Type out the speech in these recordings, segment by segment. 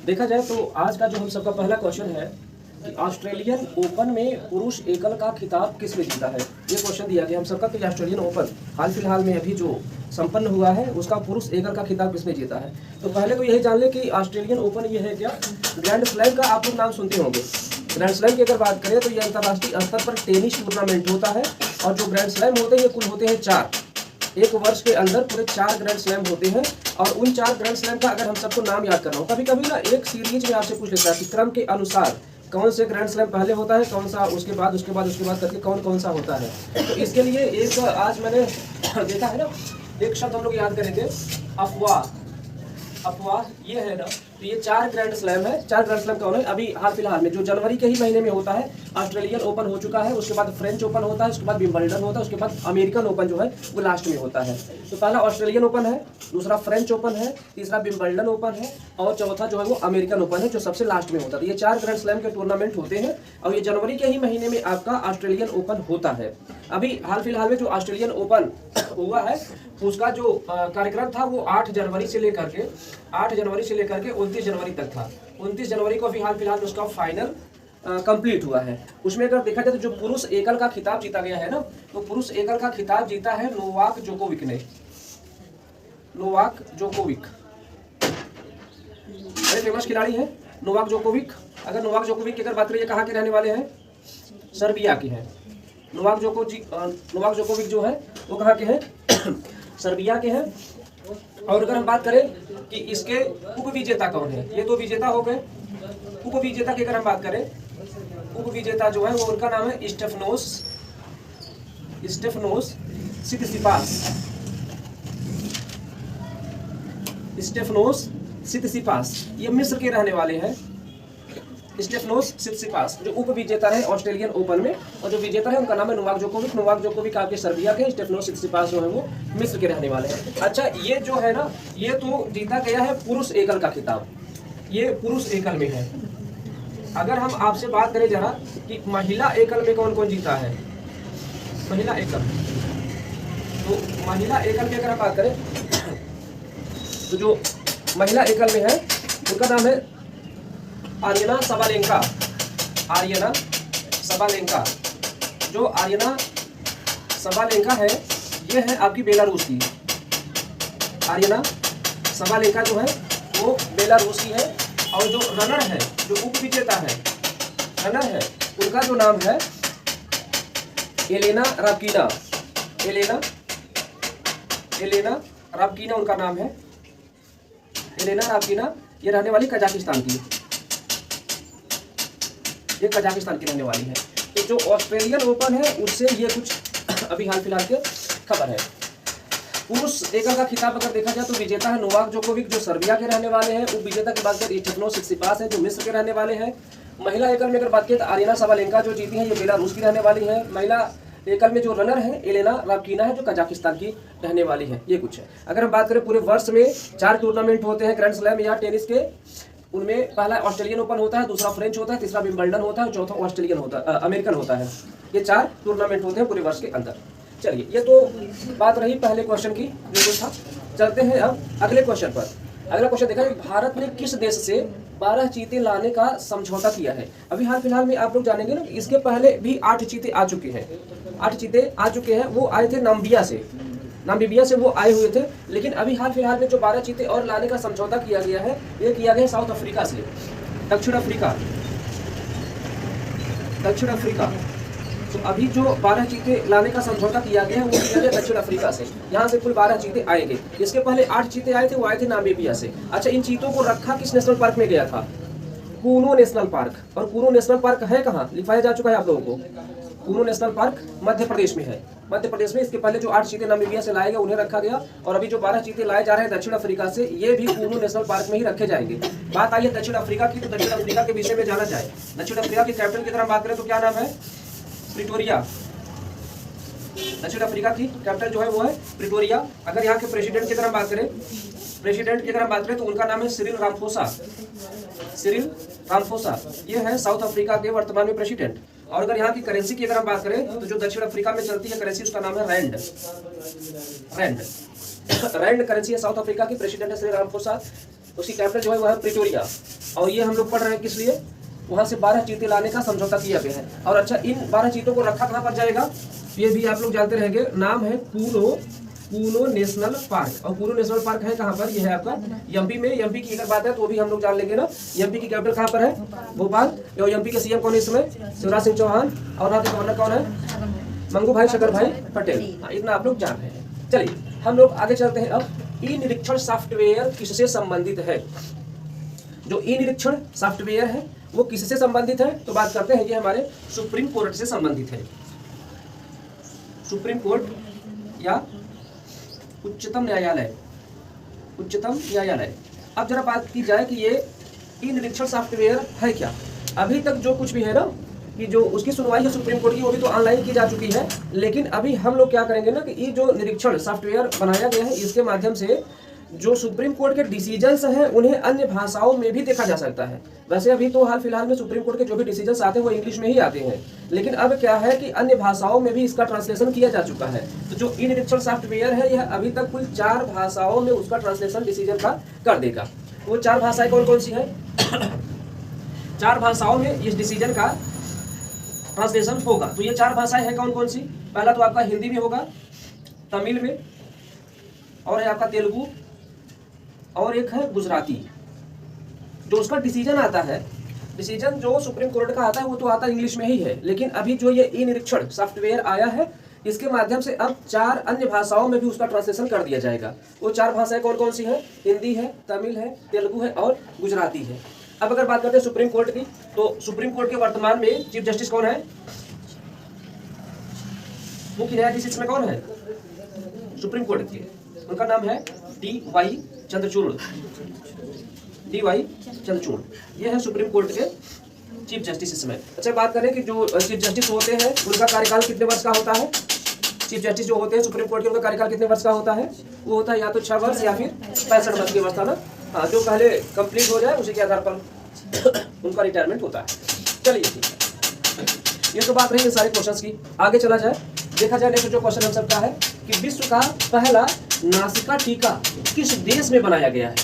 देखा जाए तो आज का जो हम सबका पहला क्वेश्चन है कि ऑस्ट्रेलियन ओपन में पुरुष एकल का खिताब किसने जीता है। ये क्वेश्चन दिया गया हम सबका कि ऑस्ट्रेलियन ओपन हाल फिलहाल में अभी जो संपन्न हुआ है उसका पुरुष एकल का खिताब किसने जीता है। तो पहले तो यही जान ले कि ऑस्ट्रेलियन ओपन ये है क्या, ग्रैंड स्लैम का आप लोग नाम सुनते होंगे। ग्रैंड स्लैम की अगर बात करें तो ये अंतर्राष्ट्रीय स्तर पर टेनिस टूर्नामेंट होता है और जो ग्रैंड स्लैम होते हैं ये कुल होते हैं 4। एक वर्ष के अंदर पूरे 4 ग्रैंड स्लैम होते हैं और उन 4 ग्रैंड स्लैम का अगर हम सबको नाम याद करना हो, कभी कभी ना एक सीरीज में आपसे पूछ लेता है कि क्रम के अनुसार कौन से ग्रैंड स्लैम पहले होता है, कौन सा उसके बाद करके कौन कौन सा होता है। तो इसके लिए एक आज मैंने देखा है ना, एक शब्द हम लोग याद करेंगे, अफवाह। अफवाह ये है ना, तो ये 4 ग्रैंड स्लैम है। 4 ग्रैंड स्लैम कौन है, अभी हाल फिलहाल में जो जनवरी के ही महीने में होता है ऑस्ट्रेलियन ओपन हो चुका है, उसके बाद फ्रेंच ओपन होता है, उसके बाद विंबलडन होता है, उसके बाद अमेरिकन ओपन जो है वो लास्ट में होता है। तो पहला ऑस्ट्रेलियन ओपन है, दूसरा फ्रेंच ओपन है, तीसरा विंबलडन ओपन है और चौथा जो है वो अमेरिकन ओपन है जो सबसे लास्ट में होता है। ये 4 ग्रैंड स्लैम के टूर्नामेंट होते हैं और ये जनवरी के ही महीने में आपका ऑस्ट्रेलियन ओपन होता है। अभी हाल फिलहाल में जो ऑस्ट्रेलियन ओपन हुआ है उसका जो कार्यक्रम था वो 8 जनवरी से लेकर के 29 जनवरी तक था। 29 जनवरी को अभी हाल फिलहाल उसका फाइनल कंप्लीट हुआ है। उसमें अगर देखा जाए तो जो पुरुष एकल का खिताब जीता गया है ना, तो पुरुष एकल का खिताब जीता है नोवाक जोकोविक ने। नोवाक जोकोविक बड़े फेमस खिलाड़ी हैं नोवाक जोकोविक। अगर नोवाक जोकोविक की अगर बात करें, कहाँ के रहने वाले हैं, सर्बिया के हैं। नोवाक जोकोविक जो है वो कहाँ के हैं, सर्बिया के हैं। और अगर हम बात करें कि इसके उपविजेता कौन है, ये तो विजेता हो गए। उपविजेता की अगर हम बात करें, उपविजेता जो है वो उनका नाम है स्टेफनोस सित्सिपास। स्टेफनोस सित्सिपास ये मिस्र के रहने वाले हैं। स्टेफनोस सित्सिपास जो उपविजेता रहे ऑस्ट्रेलियन ओपन में, और जो विजेता है उनका नाम है नोवाक जोकोविक। नोवाक जोकोविक आपके सर्बिया के, स्टेफनोस सित्सिपास जो है वो मिस्र के रहने वाले हैं। अच्छा, ये जो है ना, ये तो जीता गया है पुरुष एकल का खिताब, ये पुरुष एकल में है। अगर हम आपसे बात करें जरा कि महिला एकल में कौन कौन जीता है, महिला एकल, तो महिला एकल में अगर हम बात करें तो जो महिला एकल में है उनका नाम है आर्यना सबालेंका। आर्यना सबालेंका, जो आर्यना सबालेंका है ये है आपकी बेलारूस की। आर्यना सबालेंका जो है वो बेलारूस की है। और जो रनर है, जो उपविजेता है रनर है, उनका जो नाम है एलेना राबकीना। एलेना राबकीना उनका नाम है। एलेना राबकीना ये रहने वाली कजाकिस्तान की, ये कजाकिस्तान की रहने वाली है। तो जो ऑस्ट्रेलियन ओपन है उससे ये कुछ अभी हाल फिलहाल के खबर है। पुरुष एकल का खिताब अगर देखा जाए तो विजेता है नोवाक जोकोविक जो सर्बिया के रहने वाले हैं। उपविजेता की बात करें स्टेफनोस सित्सिपास है जो मिस्र के रहने वाले हैं। महिला एकल में अगर बात करें तो आर्यना सबालेंका जो जीती है ये बेलारूस की रहने वाली है। महिला एकल में जो रनर है एलेना राबकीना है जो कजाकिस्तान की रहने वाली है। ये कुछ है। अगर हम बात करें पूरे वर्ष में 4 टूर्नामेंट होते हैं ग्रैंड स्लैम या टेनिस के, उनमें पहला ऑस्ट्रेलियन ओपन होता है, दूसरा फ्रेंच होता है, तीसरा विंबलडन होता है, चौथा ऑस्ट्रेलियन होता है, अमेरिकन होता है। ये 4 टूर्नामेंट होते हैं पूरे वर्ष के अंदर। चलिए, ये तो बात रही पहले क्वेश्चन की जो कुछ था। चलते हैं अब अगले क्वेश्चन पर। अगला क्वेश्चन देखा, भारत ने किस देश से 12 चीते लाने का समझौता किया है। अभी हाल फिलहाल में आप लोग जानेंगे ना, इसके पहले भी 8 चीते आ चुके हैं। 8 चीते आ चुके हैं, वो आए थे नाम्बिया से वो आए हुए थे। लेकिन अभी हाल फिलहाल में जो 12 चीते और लाने का समझौता किया गया है, ये किया गया साउथ अफ्रीका से, दक्षिण अफ्रीका। तो अभी जो 12 चीते लाने का समझौता किया गया है वो किया गया दक्षिण अफ्रीका से। यहाँ से कुल 12 चीते आएंगे। इसके पहले 8 चीते आए थे, वो आए थे नामीबिया से। अच्छा, इन चीतों को रखा किस नेशनल पार्क में गया था, कूनो नेशनल पार्क। और कूनो नेशनल पार्क है कहाँ, लिखाया जा चुका है आप लोगों को। कूनो नेशनल पार्क मध्य प्रदेश में है, मध्य प्रदेश में। इसके पहले जो 8 चीते नामीबिया से लाए गए उन्हें रखा गया, और अभी जो 12 चीते लाए जा रहे हैं दक्षिण अफ्रीका से, ये भी कूनो नेशनल पार्क में ही रखे जाएंगे। बात आई है दक्षिण अफ्रीका की, तो दक्षिण अफ्रीका के विषय में जाना जाए। दक्षिण अफ्रीका की कैपिटल की तरफ बात करें तो क्या नाम है, प्रिटोरिया। दक्षिण अफ्रीका की कैपिटल जो है वो है प्रिटोरिया। अगर यहाँ के प्रेसिडेंट की तरफ बात करें, तो उनका नाम है सिरिल रामफोसा। ये है साउथ अफ्रीका के वर्तमान में प्रेसिडेंट। और अगर यहाँ की करेंसी की अगर हम बात करें तो जो दक्षिण अफ्रीका में चलती है करेंसी उसका नाम है रैंड। रैंड करेंसी है साउथ अफ्रीका की। प्रेसिडेंट है सिरिल रामफोसा। उसकी कैपिटल जो है वो है प्रिटोरिया। और ये हम लोग पढ़ रहे हैं किस लिए, वहाँ से 12 चीतें लाने का समझौता किया गया है। और अच्छा, इन 12 चीतों को रखा कहाँ पर जाएगा, ये भी आप लोग जानते रहेंगे, नाम है कूनो नेशनल पार्क। और कूनो नेशनल पार्क है कहाँ पर, यह है आपका एमपी में। एमपी की अगर बात है तो भी हम लोग जान लेंगे ना, एमपी की कैपिटल कहाँ पर है, भोपाल। और एमपी के सीएम कौन है इस समय, शिवराज सिंह चौहान। और यहाँ के गवर्नर कौन है, मंगू भाई शकर भाई पटेल। हाँ, इतना आप लोग जान रहे हैं। चलिए हम लोग आगे चलते हैं। अब ई निरीक्षण सॉफ्टवेयर किससे संबंधित है, जो ई निरीक्षण सॉफ्टवेयर है वो किससे संबंधित है, तो बात करते हैं ये हमारे सुप्रीम कोर्ट से संबंधित है। सुप्रीम कोर्ट या उच्चतम न्यायालय, उच्चतम न्यायालय। अब जरा बात की जाए कि ये ई निरीक्षण सॉफ्टवेयर है क्या। अभी तक जो कुछ भी है ना, कि जो उसकी सुनवाई है सुप्रीम कोर्ट की, वो भी तो ऑनलाइन की जा चुकी है। लेकिन अभी हम लोग क्या करेंगे ना, कि ये जो निरीक्षण सॉफ्टवेयर बनाया गया है, इसके माध्यम से जो सुप्रीम कोर्ट के डिसीजंस हैं उन्हें अन्य भाषाओं में भी देखा जा सकता है। वैसे अभी तो हाल फिलहाल में सुप्रीम कोर्ट के जो भी डिसीजंस आते हैं वो इंग्लिश में ही आते हैं, लेकिन अब क्या है कि अन्य भाषाओं में भी इसका ट्रांसलेशन किया जा चुका है। तो जो ई निरीक्षण सॉफ्टवेयर है, यह अभी तक कुल 4 भाषाओं में उसका ट्रांसलेशन डिसीजन का कर देगा। वो 4 भाषाएं कौन कौन सी है 4 भाषाओं में इस डिसीजन का ट्रांसलेशन होगा। तो ये 4 भाषाएं हैं कौन कौन सी, पहला तो आपका हिंदी में होगा, तमिल में, और है आपका तेलुगु, और एक है गुजराती। जो उसका डिसीजन आता है, डिसीजन जो सुप्रीम कोर्ट का आता है वो तो आता इंग्लिश में ही है, लेकिन अभी जो ये ई निरीक्षण सॉफ्टवेयर आया है, इसके माध्यम से अब 4 अन्य भाषाओं में भी उसका ट्रांसलेशन कर दिया जाएगा। वो 4 भाषाएं कौन कौन सी हैं, हिंदी है, तमिल है, तेलुगु है और गुजराती है। अब अगर बात करते हैं सुप्रीम कोर्ट की, तो सुप्रीम कोर्ट के वर्तमान में चीफ जस्टिस कौन है, मुख्य न्यायाधीश इसमें कौन है सुप्रीम कोर्ट के, उनका नाम है डी.वाई. चंद्रचूड़। डी.वाई. चंद्रचूड़, ये है सुप्रीम कोर्ट के चीफ जस्टिस इसमें। अच्छा, बात करें कि जो चीफ जस्टिस होते हैं उनका कार्यकाल कितने वर्ष का होता है। चीफ जस्टिस जो होते हैं सुप्रीम कोर्ट के, उनका कार्यकाल कितने वर्ष का होता है, वो होता है या तो 6 वर्ष या फिर 65 वर्ष की अवस्था ना। हाँ, जो पहले कंप्लीट हो जाए उसी के आधार पर उनका रिटायरमेंट होता है। चलिए ठीक है, ये तो बात रही है सारे क्वेश्चंस की। आगे चला जाए, देखा जाए नेक्स्ट जो क्वेश्चन हम सबका है कि विश्व का पहला नासिका टीका किस देश में बनाया गया है।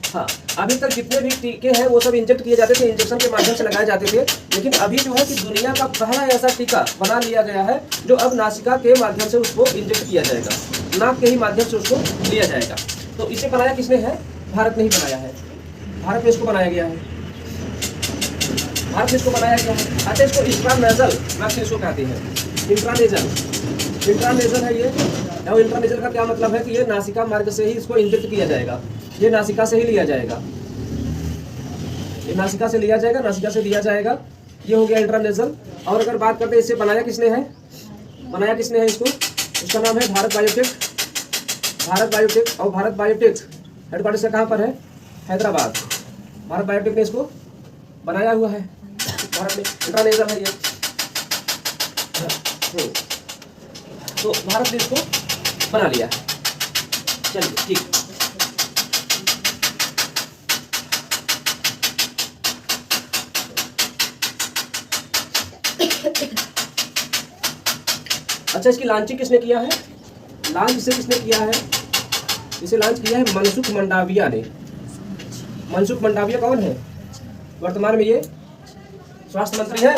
हाँ, अभी तक जितने भी टीके हैं वो सब इंजेक्ट किए जाते थे, इंजेक्शन के माध्यम से लगाए जाते थे, लेकिन अभी जो है कि दुनिया का पहला ऐसा टीका बना लिया गया है जो अब नासिका के माध्यम से उसको इंजेक्ट किया जाएगा, नाक के ही माध्यम से उसको लिया जाएगा। तो इसे बनाया किसने है, भारत ने ही बनाया है, भारत में इसको बनाया गया है, भारत में इसको बनाया गया है। अच्छा, इसको इंट्रानेजल वैक्सीन इसको कहते हैं, इंट्रानेजल है ये। और इंट्रानेजल का क्या मतलब है कि ये नासिका मार्ग से ही इसको इंजेक्ट किया जाएगा, ये नासिका से ही लिया जाएगा, ये नासिका से लिया जाएगा, नासिका से लिया जाएगा। ये हो गया इंट्रानेजल। और अगर बात करते हैं इससे बनाया किसने है, बनाया किसने है इसको, इसका नाम है भारत बायोटेक। भारत बायोटेक, और भारत बायोटेक हेडक्वार्टर से कहाँ पर है, हैदराबाद। भारत बायोटेक ने इसको बनाया हुआ है, भारत में इंट्रानेजल है ये। तो भारत ने इसको बना लिया है। चलिए ठीक, अच्छा, इसकी लॉन्चिंग किसने किया है, लॉन्च इसे किसने किया है, इसे लॉन्च किया है मनसुख मंडाविया ने। मनसुख मंडाविया कौन है, वर्तमान में ये स्वास्थ्य मंत्री है,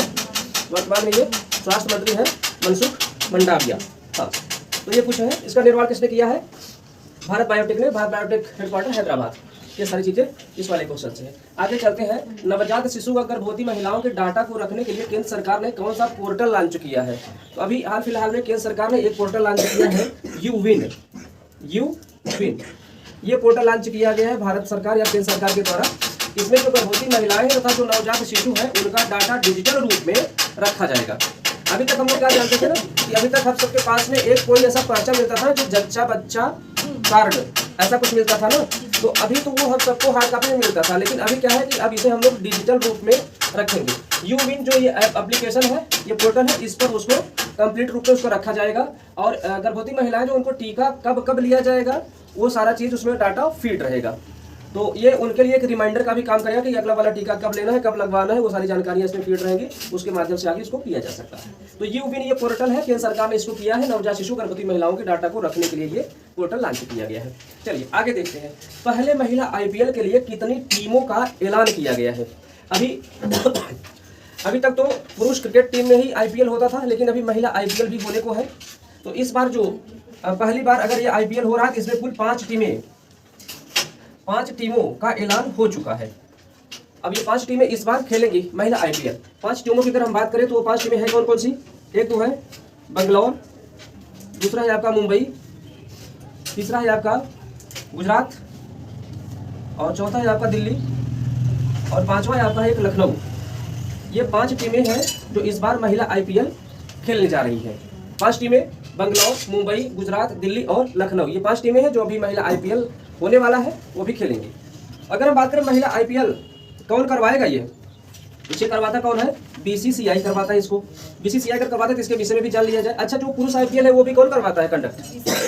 वर्तमान में ये स्वास्थ्य मंत्री है मनसुख मंडाविया। हाँ, तो ये कुछ है, इसका निर्माण किसने किया है, भारत बायोटेक ने, भारत बायोटेक हेडक्वार्टर हैदराबाद। ये सारी चीजें इस वाले क्वेश्चन से। आगे चलते हैं, नवजात शिशु व गर्भवती महिलाओं के डाटा को रखने के लिए केंद्र सरकार ने कौन सा पोर्टल लॉन्च किया है। तो अभी हाल फिलहाल में केंद्र सरकार ने एक पोर्टल लॉन्च किया है, यूविन। ये पोर्टल लॉन्च किया गया है भारत सरकार या केंद्र सरकार के द्वारा। इसमें जो गर्भवती महिलाएं तथा जो नवजात शिशु है उनका डाटा डिजिटल रूप में रखा जाएगा। अभी तक हम लोग क्या जानते थे ना, कि अभी तक हम सबके पास में एक कोई ऐसा पर्चा मिलता था जो जच्चा बच्चा कार्ड ऐसा कुछ मिलता था ना, तो अभी तो वो हम सबको हार्ड कॉपी में मिलता था, लेकिन अभी क्या है कि अब इसे हम लोग डिजिटल रूप में रखेंगे। यूविन जो ये एप्लीकेशन है, ये पोर्टल है, इस पर उसको कंप्लीट रूप में उसको रखा जाएगा। और गर्भवती महिलाएं जो उनको टीका कब कब लिया जाएगा वो सारा चीज़ उसमें डाटा फीड रहेगा। तो ये उनके लिए एक रिमाइंडर का भी काम करेगा कि अगला वाला टीका कब लेना है, कब लगवाना है, वो सारी जानकारियां इसमें फीड रहेंगी, उसके माध्यम से आगे इसको किया जा सकता है। तो ये पोर्टल है, केंद्र सरकार ने इसको किया है, नवजात शिशु गर्भवती महिलाओं के डाटा को रखने के लिए ये पोर्टल लॉन्च किया गया है। चलिए आगे देखते हैं, पहले महिला IPL के लिए कितनी टीमों का ऐलान किया गया है। अभी तक तो पुरुष क्रिकेट टीम में ही IPL होता था, लेकिन अभी महिला IPL भी होने को है। तो इस बार जो पहली बार अगर ये IPL हो रहा है तो इसमें कुल 5 टीमों का ऐलान हो चुका है। अब ये 5 टीमें इस बार खेलेंगी महिला IPL। 5 टीमों की अगर हम बात करें तो वो 5 टीमें हैं कौन कौन सी। एक तो है बंगलौर, दूसरा है आपका मुंबई, तीसरा है आपका गुजरात, और चौथा है आपका दिल्ली, और पांचवा है आपका एक लखनऊ। ये 5 टीमें हैं जो इस बार महिला IPL खेलने जा रही हैं। 5 टीमें बंगलौर, मुंबई, गुजरात, दिल्ली और लखनऊ, ये 5 टीमें हैं जो अभी महिला IPL होने वाला है, वो भी खेलेंगी। अगर हम बात करें महिला IPL कौन करवाएगा, ये इसे करवाता कौन है, BCCI करवाता है इसको। BCCI अगर करवाता है तो इसके विषय में भी जान लिया जाए। अच्छा, जो पुरुष IPL है वो भी कौन करवाता है कंडक्ट,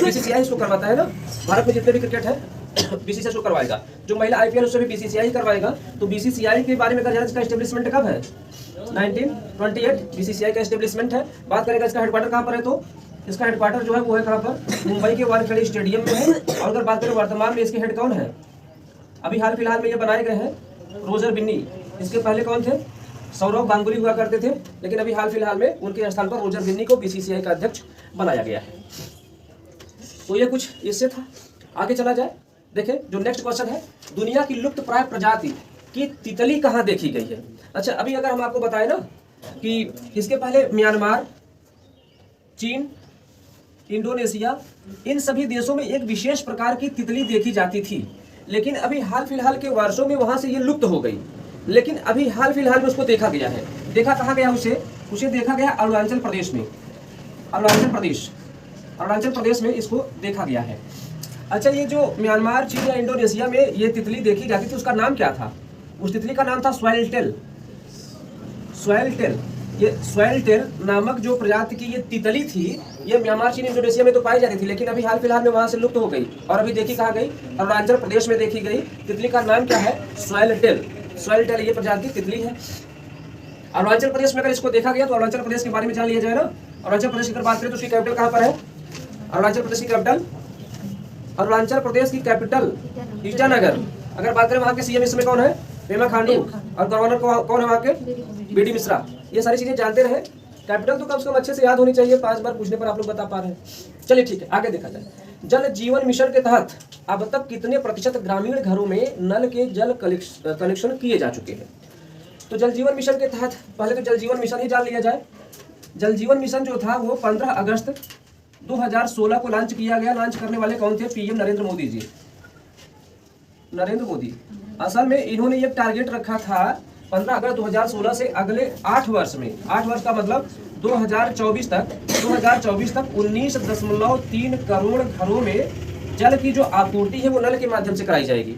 BCCI इसको करवाता है ना। भारत में जितने भी क्रिकेट है BCCI इसको करवाएगा। जो महिला IPL उससे भी BCCI ही करवाएगा। तो BCCI के बारे में अगर इसका एस्टेब्लिशमेंट कब है, 1928 BCCI का एस्टेब्लिशमेंट है। बात करेगा इसका हेडक्वार्टर कहाँ पर है, तो इसका हेडक्वार्टर जो है वो है कहाँ पर, मुंबई के वानखेड़े स्टेडियम में है। और अगर बात करें वर्तमान में इसके हेड कौन है, अभी हाल फिलहाल में ये बनाए गए हैं रोजर बिन्नी। इसके पहले कौन थे, सौरव गांगुली हुआ करते थे, लेकिन अभी हाल फिलहाल में उनके स्थान पर रोजर बिन्नी को BCCI का अध्यक्ष बनाया गया है। तो ये कुछ इससे था। आगे चला जाए, देखिए जो नेक्स्ट क्वेश्चन है, दुनिया की लुप्त प्राय प्रजाति की तितली कहाँ देखी गई है। अच्छा, अभी अगर हम आपको बताएं ना कि इसके पहले म्यांमार, चीन, इंडोनेशिया, इन सभी देशों में एक विशेष प्रकार की तितली देखी जाती थी, लेकिन अभी हाल फिलहाल के वर्षों में वहां से ये लुप्त हो गई। लेकिन अभी हाल फिलहाल में उसको देखा गया है। देखा कहाँ गया, उसे देखा गया अरुणाचल प्रदेश में। अरुणाचल प्रदेश में इसको देखा गया है। अच्छा, ये जो म्यांमार, चीन या इंडोनेशिया में ये तितली देखी जाती थी, उसका नाम क्या था, उस तितली का नाम था स्वैलटेल। ये स्वैलटेल नामक जो प्रजाति की ये तितली थी, ये म्यांमार, चीन, इंडोनेशिया में तो पाई जाती थी, लेकिन अभी हाल फिलहाल में वहां से लुप्त हो गई। और अभी देखी कहाँ गई, अरुणाचल प्रदेश में देखी गई। तितली का नाम क्या है, स्वैलटेल ये प्रजाति की तितली है। अरुणाचल प्रदेश में अगर इसको देखा गया तो अरुणाचल प्रदेश के बारे में जान लिया जाए ना। अरुणाचल प्रदेश की अगर बात करें तो उसकी कैपिटल कहाँ पर है, अरुणाचल प्रदेश की कैपिटल ईटानगर। अगर बात करें वहाँ के CM इस समय कौन है, पेमा खांडू, और गवर्नर कौन है वहाँ के, BD मिश्रा। ये सारी चीजें जानते रहे। कैपिटल तो कम से कम अच्छे से याद होनी चाहिए, 5 बार पूछने पर आप लोग बता पा रहे हैं। चलिए ठीक है, आगे देखा जाए। जल जीवन मिशन के तहत अब तक कितने प्रतिशत ग्रामीण घरों में नल के जल कनेक्शन किए जा चुके हैं। तो जल जीवन मिशन के तहत पहले तो जल जीवन मिशन ही जान लिया जाए। जल जीवन मिशन जो था वो 15 अगस्त 2016 को लॉन्च किया गया। लॉन्च करने वाले कौन थे, PM नरेंद्र मोदी जी। असल में इन्होंने ये टारगेट रखा था 15 अगस्त 2016 से अगले 8 वर्ष में, 8 वर्ष का मतलब 2024 तक 19.3 करोड़ घरों में जल की जो आपूर्ति है वो नल के माध्यम से कराई जाएगी।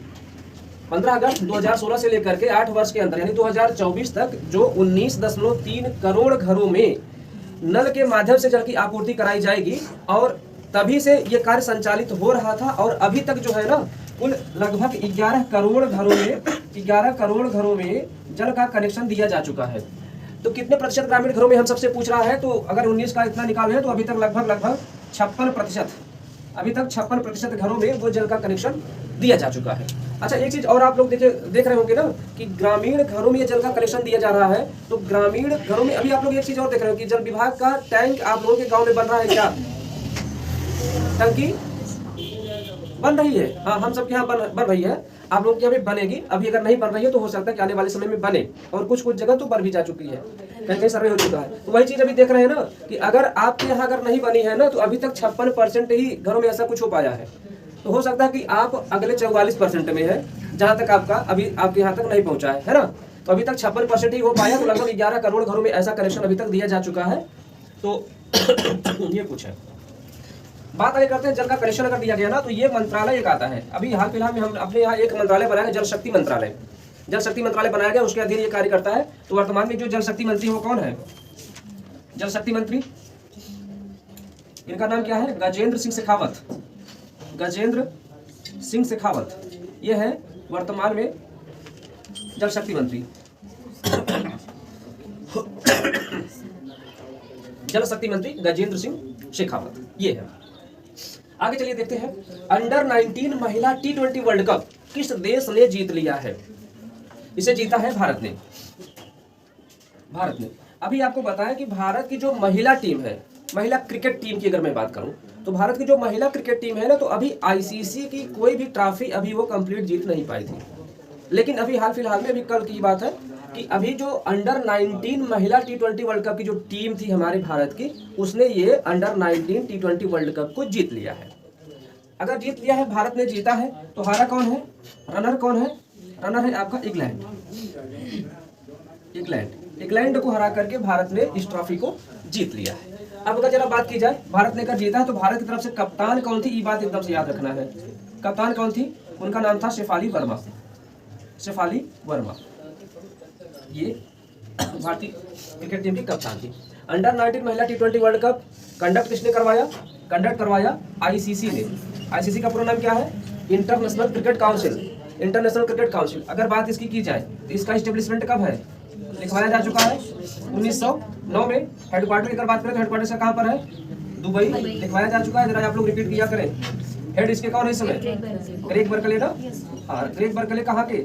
15 अगस्त 2016 से लेकर के 8 वर्ष के अंदर यानी 2024 तक जो 19.3 करोड़ घरों में नल के माध्यम से जल की आपूर्ति कराई जाएगी। और तभी से ये कार्य संचालित हो रहा था और अभी तक जो है ना कुल लगभग 11 करोड़ घरों में जल का कनेक्शन दिया जा चुका है। तो कितने प्रतिशत ग्रामीण घरों में हम सबसे पूछ रहा है, तो अगर 19 का इतना निकाले तो अभी तक लगभग 56% घरों में वो जल का कनेक्शन दिया जा चुका है। अच्छा, एक चीज और आप लोग देख रहे होंगे ना कि ग्रामीण घरों में ये जल का कनेक्शन दिया जा रहा है। तो ग्रामीण घरों में अभी आप लोग एक चीज और देख रहे हो कि जल विभाग का टैंक आप लोगों के गाँव में बन रहा है क्या, टंकी बन रही है। हाँ, हम सबके यहाँ बन रही है, आप लोग के यहाँ भी बनेगी। अभी अगर नहीं बन रही है तो हो सकता है कि आने वाले समय में बने, और कुछ जगह तो बन भी जा चुकी है, कहीं सर्वे हो चुका है। तो वही चीज अभी देख रहे हैं ना कि अगर आपके यहाँ अगर नहीं बनी है ना तो अभी तक 56% ही घरों में ऐसा कुछ हो पाया है। तो हो सकता है कि आप अगले 44% में है, जहाँ तक आपका अभी आपके यहाँ तक नहीं पहुँचा है ना। तो अभी तक 56% ही हो पाया, तो लगभग 11 करोड़ घरों में ऐसा कनेक्शन अभी तक दिया जा चुका है। तो ये कुछ है। बात आगे करते हैं, जल का कनेक्शन अगर दिया गया ना तो ये मंत्रालय एक आता है। अभी हाल फिलहाल में हम अपने यहाँ एक मंत्रालय बनाया है, जल शक्ति मंत्रालय बनाया गया, उसके अधीन ये कार्य करता है। तो वर्तमान में जो जल शक्ति मंत्री वो कौन है, जल शक्ति मंत्री, इनका नाम क्या है, गजेंद्र सिंह शेखावत। ये है वर्तमान में जल शक्ति मंत्री। जल शक्ति मंत्री गजेंद्र सिंह शेखावत, ये है। आगे चलिए देखते हैं, अंडर 19 महिला T20 वर्ल्ड कप किस देश ने जीत लिया है? इसे जीता है भारत ने। भारत ने अभी आपको बताया कि भारत की जो महिला टीम है, महिला क्रिकेट टीम की अगर मैं बात करूं तो भारत की जो महिला क्रिकेट टीम है ना, तो अभी आईसीसी की कोई भी ट्रॉफी अभी वो कंप्लीट जीत नहीं पाई थी। लेकिन अभी हाल फिलहाल में, अभी कल की बात है कि अभी जो अंडर 19 महिला T20 वर्ल्ड कप की जो टीम थी हमारे भारत की, उसने ये अंडर 19 T20 वर्ल्ड कप को जीत लिया है। अगर जीत लिया है, भारत ने जीता है, तो हारा कौन है? रनर कौन है? रनर है आपका इंग्लैंड। इंग्लैंड को हरा करके भारत ने इस ट्रॉफी को जीत लिया है। अब अगर जरा बात की जाए, भारत ने अगर जीता है तो भारत की तरफ से कप्तान कौन थी, ये बात एकदम से याद रखना है। कप्तान कौन थी? उनका नाम था शेफाली वर्मा। शेफाली वर्मा ये भारतीय क्रिकेट टीम की कप्तान थी। अंडर 19 महिला T20 वर्ल्ड कप कंडक्ट किसने करवाया? कंडक्ट करवाया आईसीसी ने। आईसीसी का पूरा नाम क्या है? International cricket council. International cricket council. अगर बात इसकी की जाए तो इसका एस्टेब्लिशमेंट कब है? लिखवाया जा चुका है 1909 में। हेडक्वार्टर की अगर बात करें तो हेडक्वार्टर से कहाँ पर है? दुबई। लिखवाया जा चुका है, जरा आप लोग रिपीट किया करें। हेड इसके कौन है इस समय? ग्रेग बर्कले ना। और ग्रेग बर्कले कहाँ के?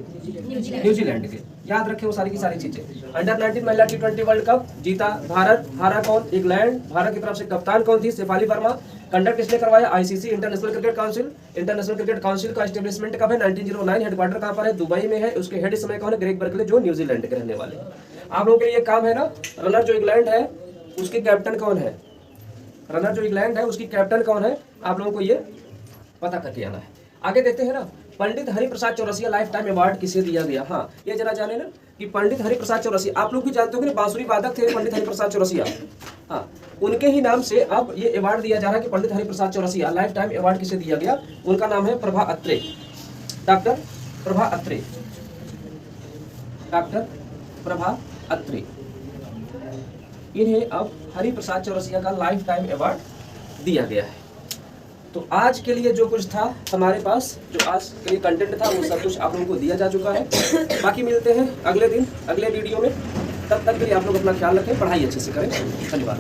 न्यूजीलैंड के। याद रखें वो सारी की सारी चीजें। अंडर 19 महिला T20 वर्ल्ड कप जीता भारत, हारा कौन? इंग्लैंड। भारत की तरफ से कप्तान कौन थी? शेफाली वर्मा। कंडक्ट किसने करवाया? ICC, international cricket council. International cricket council का एस्टेब्लिशमेंट कब है? 1909। हेडक्वार्टर कहाँ पर है? दुबई में है। उसके हेड इस समय कौन है? ग्रेग बर्कले, जो न्यूजीलैंड के रहने वाले। आप लोगों के लिए काम है ना, रनर जो इंग्लैंड है उसके कैप्टन कौन है? रनर जो इंग्लैंड है उसकी कैप्टन कौन है? आप लोगों को ये पता करके आना है। आगे देखते हैं ना, Pandit Hariprasad Chaurasia life time award किसे दिया गया? हाँ, ये जरा जाने ना कि पंडित हरिप्रसाद चौरसिया, आप लोग भी जानते हो कि बांसुरी वादक थे पंडित हरिप्रसाद चौरसिया। हाँ, उनके ही नाम से अब ये अवार्ड दिया जा रहा है कि Pandit Hariprasad Chaurasia life time award किसे दिया गया? उनका नाम है प्रभा अत्रे। डॉक्टर प्रभा अत्रे। डॉक्टर प्रभा अत्रे, इन्हें अब हरिप्रसाद चौरसिया का लाइफ टाइम अवार्ड दिया गया है। तो आज के लिए जो कुछ था हमारे पास, जो आज के लिए कंटेंट था, वो सब कुछ आप लोगों को दिया जा चुका है। बाकी मिलते हैं अगले दिन अगले वीडियो में। तब तक के लिए आप लोग अपना ख्याल रखें, पढ़ाई अच्छे से करें। धन्यवाद।